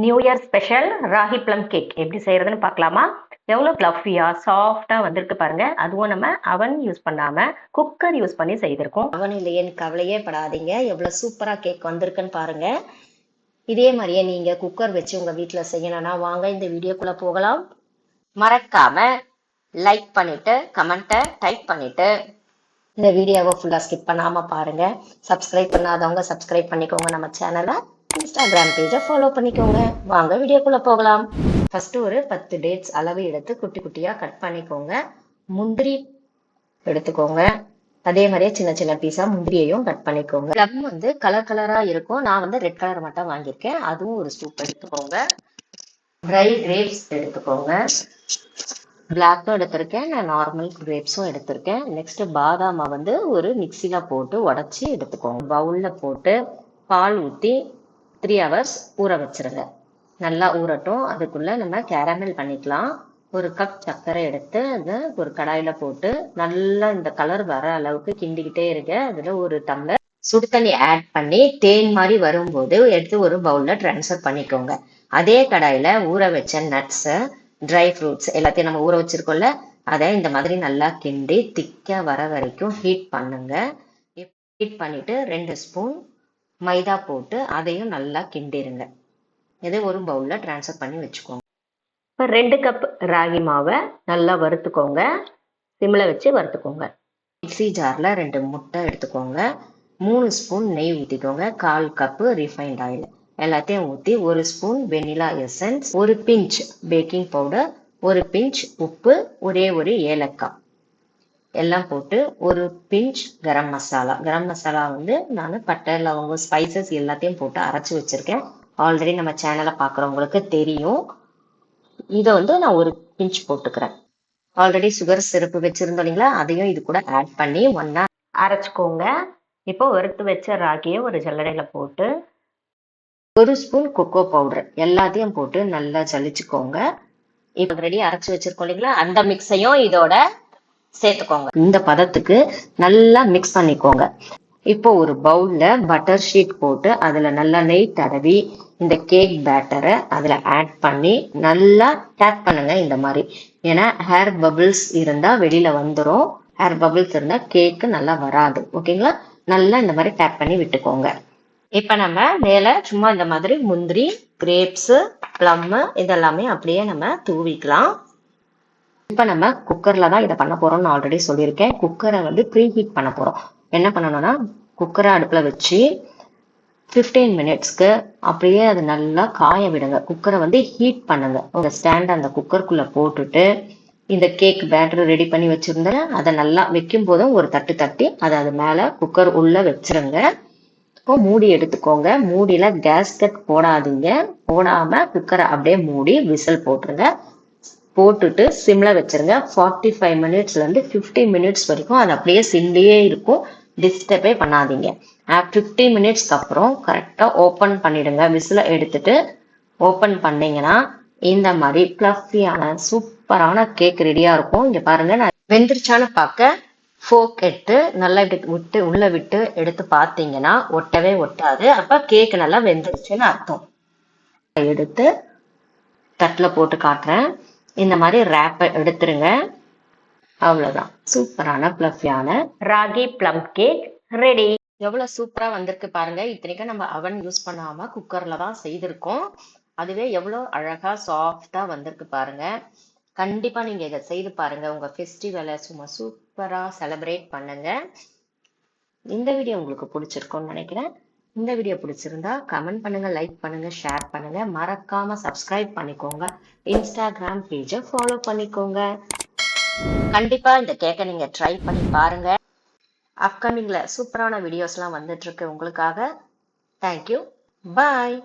New year special ragi plum cake எப்படி செய்யறதுன்னு பார்க்கலாமா? எவ்வளோ ஃப்ளஃபியா சாஃப்டா வந்திருக்கு பாருங்க. அதுவும் நம்ம அவன் யூஸ் பண்ணாம குக்கர் யூஸ் பண்ணி செய்திருக்கோம். அவன் இல்லையேன்னு கவலையே படாதீங்க, எவ்வளவு சூப்பரா கேக் வந்திருக்குன்னு பாருங்க. இதே மாதிரியே நீங்க குக்கர் வச்சு உங்க வீட்டுல செய்யணும்னா வாங்க இந்த வீடியோக்குள்ள போகலாம். மறக்காம லைக் பண்ணிட்டு கமெண்ட்டை டைப் பண்ணிட்டு இந்த வீடியோவை ஃபுல்லா ஸ்கிப் பண்ணாம பாருங்க. சப்ஸ்கிரைப் பண்ணாதவங்க சப்ஸ்கிரைப் பண்ணிக்கோங்க, நம்ம சேனலை, இன்ஸ்டாகிராம் பேஜை ஃபாலோ பண்ணிக்கோங்க. வாங்க வீடியோக்குள்ள போகலாம். ஃபர்ஸ்ட் ஒரு 10 டேட்ஸ் அளவு எடுத்து குட்டி குட்டியா கட் பண்ணிக்கோங்க. முந்திரி எடுத்துக்கோங்க. அதே மாதிரியே சின்ன சின்ன பீஸா முந்திரியையும் கட் பண்ணிக்கோங்க. ப்ளம் வந்து கலர் கலரா இருக்கும். நான் வந்து ரெட் கலர் மட்டும் வாங்கியிருக்கேன், அதுவும் ஒரு ஸ்கூப் எடுத்துக்கோங்க. ட்ரை கிரேப்ஸ் எடுத்துக்கோங்க. பிளாக்கும் எடுத்திருக்கேன், நான் நார்மல் கிரேப்ஸும் எடுத்திருக்கேன். நெக்ஸ்ட் பாதாமை வந்து ஒரு மிக்சியில போட்டு உடச்சி எடுத்துக்கோங்க. பவுல்ல போட்டு பால் ஊற்றி 3 hours ஊற வச்சிருங்க. நல்லா ஊறட்டும். அதுக்குள்ள நம்ம கேரமல் பண்ணிக்கலாம். ஒரு கப் சர்க்கரை எடுத்து அதை ஒரு கடாயில போட்டு நல்லா இந்த கலர் வர அளவுக்கு கிண்டிக்கிட்டே இருங்க. அதுல ஒரு டம்ளர் சுடு தண்ணி ஆட் பண்ணி தேன் மாதிரி வரும்போது எடுத்து ஒரு பவுல்ல டிரான்ஸ்ஃபர் பண்ணிக்கோங்க. அதே கடாயில ஊற வச்ச நட்ஸ், ட்ரை ஃப்ரூட்ஸ் எல்லாத்தையும் நம்ம ஊற வச்சிருக்கோம்ல, அதை இந்த மாதிரி நல்லா கிண்டி திக்கா வர வரைக்கும் ஹீட் பண்ணுங்க. ஹீட் பண்ணிட்டு 2 ஸ்பூன் மைதா போட்டு அதையும் நல்லா கிண்டிருங்க. இதை ஒரு பவுல்ல டிரான்ஸ்ஃபர் பண்ணி வச்சுக்கோங்க. இப்போ 2 கப் ராகி மாவை நல்லா வறுத்துக்கோங்க. சிம்ல வச்சு வறுத்துக்கோங்க. மிக்ஸி ஜார்ல 2 முட்டை எடுத்துக்கோங்க. 3 ஸ்பூன் நெய் ஊற்றிக்கோங்க. 1/4 கப்பு ரிஃபைண்ட் ஆயில் எல்லாத்தையும் ஊற்றி 1 ஸ்பூன் வெனிலா எசன்ஸ், ஒரு பிஞ்ச் பேக்கிங் பவுடர், ஒரு பிஞ்ச் உப்பு, ஒரே ஒரு ஏலக்காய் எல்லாம் போட்டு ஒரு பிஞ்ச் கரம் மசாலா. கரம் மசாலா வந்து நான் பட்டை லவங்கம் ஸ்பைசஸ் எல்லாத்தையும் போட்டு அரைச்சி வச்சிருக்கேன். ஆல்ரெடி நம்ம சேனலை பார்க்குறவங்களுக்கு தெரியும். இதை வந்து நான் ஒரு பிஞ்ச் போட்டுக்கிறேன். ஆல்ரெடி சுகர் சிரப்பு வச்சிருந்தோம் இல்லைங்களா, அதையும் இது கூட ஆட் பண்ணி ஒன்னா அரைச்சிக்கோங்க. இப்போ வறுத்து வச்ச ராகியை ஒரு ஜல்லடையில போட்டு 1 ஸ்பூன் கொக்கோ பவுடர் எல்லாத்தையும் போட்டு நல்லா ஜலிச்சுக்கோங்க. இப்போ ரெடி அரைச்சி வச்சிருக்கோம் இல்லைங்களா, அந்த மிக்ஸையும் இதோட சேர்த்துக்கோங்க. இந்த பதத்துக்கு நல்லா மிக்ஸ் பண்ணிக்கோங்க. இப்போ ஒரு பவுல்ல பட்டர் ஷீட் போட்டு அதுல நல்லா நெய் தடவி இந்த கேக் பேட்டரை அதுல ஆட் பண்ணி நல்லா டேப் பண்ணுங்க இந்த மாதிரி. ஏன்னா ஹேர் பபிள்ஸ் இருந்தா வெளியில வந்துடும். ஹேர் பபிள்ஸ் இருந்தா கேக்கு நல்லா வராது. ஓகேங்களா? நல்லா இந்த மாதிரி டேப் பண்ணி விட்டுக்கோங்க. இப்ப நம்ம மேல சும்மா இந்த மாதிரி முந்திரி, கிரேப்ஸ், ப்ளம் இதெல்லாமே அப்படியே நம்ம தூவிக்கலாம். இப்ப நம்ம குக்கர்ல தான் இதை பண்ண போறோம்னு ஆல்ரெடி சொல்லியிருக்கேன். குக்கரை வந்து ப்ரீ ஹீட் பண்ண போறோம். என்ன பண்ணணும்னா குக்கரை அடுப்புல வச்சு 15 மினிட்ஸ்க்கு அப்படியே அது நல்லா காய விடுங்க. குக்கரை வந்து ஹீட் பண்ணுங்க. உங்க ஸ்டாண்ட் அந்த குக்கருக்குள்ள போட்டுட்டு இந்த கேக் பேட்டர் ரெடி பண்ணி வச்சிருந்தேன், அதை நல்லா வைக்கும் போதும் ஒரு தட்டு தட்டி அதை அது மேல குக்கர் உள்ள வச்சிருங்க. இப்போ மூடி எடுத்துக்கோங்க. மூடியில கேஸ்கட் போடாதீங்க. போடாம குக்கரை அப்படியே மூடி விசில் போட்டுருங்க. போட்டுட்டு சிம்ல வச்சிருங்க. 45 மினிட்ஸ்ல இருந்து 50 மினிட்ஸ் வரைக்கும் அது அப்படியே சிம்லயே இருக்கும். டிஸ்டர்பே பண்ணாதீங்க. 50 மினிட்ஸ்க்கு அப்புறம் கரெக்டா ஓப்பன் பண்ணிடுங்க. விசில எடுத்துட்டு ஓப்பன் பண்ணீங்கன்னா இந்த மாதிரி ஃப்ளஃபியான சூப்பரான கேக் ரெடியா இருக்கும். இங்க பாருங்க, நான் வெந்துருச்சான்னு பார்க்க ஃபோக் எடுத்து நல்லா விட்டு உள்ள விட்டு எடுத்து பார்த்தீங்கன்னா ஒட்டவே ஒட்டாது. அப்ப கேக் நல்லா வெந்துருச்சுன்னு அர்த்தம். எடுத்து தட்டுல போட்டு காட்டுறேன். இந்த மாதிரி ரேப்பை எடுத்துருங்க. அவ்வளவுதான், சூப்பரான ஃப்ளஃபியான ராகி ப்ளம் கேக் ரெடி. எவ்வளவு சூப்பரா வந்திருக்கு பாருங்க. இத்தனைக்கும் நம்ம அவன் யூஸ் பண்ணாம குக்கர்ல தான் செய்திருக்கோம். அதுவே எவ்வளவு அழகா சாஃப்டா வந்திருக்கு பாருங்க. கண்டிப்பா நீங்க இதை செய்து பாருங்க. உங்க ஃபெஸ்டிவலை சும்மா சூப்பரா செலிப்ரேட் பண்ணுங்க. இந்த வீடியோ உங்களுக்கு பிடிச்சிருக்கும்னு நினைக்கிறேன். இந்த வீடியோ பிடிச்சிருந்தா கமெண்ட் பண்ணுங்க, லைக் பண்ணுங்க, ஷேர் பண்ணுங்க. மறக்காம சப்ஸ்கிரைப் பண்ணிக்கோங்க. இன்ஸ்டாகிராம் பேஜை ஃபாலோ பண்ணிக்கோங்க. கண்டிப்பா இந்த கேக்கை நீங்க ட்ரை பண்ணி பாருங்க. அப்கமிங்ல சூப்பரான வீடியோஸ்லாம் வந்துட்டு இருக்கு உங்களுக்காக. தேங்க்யூ, பாய்.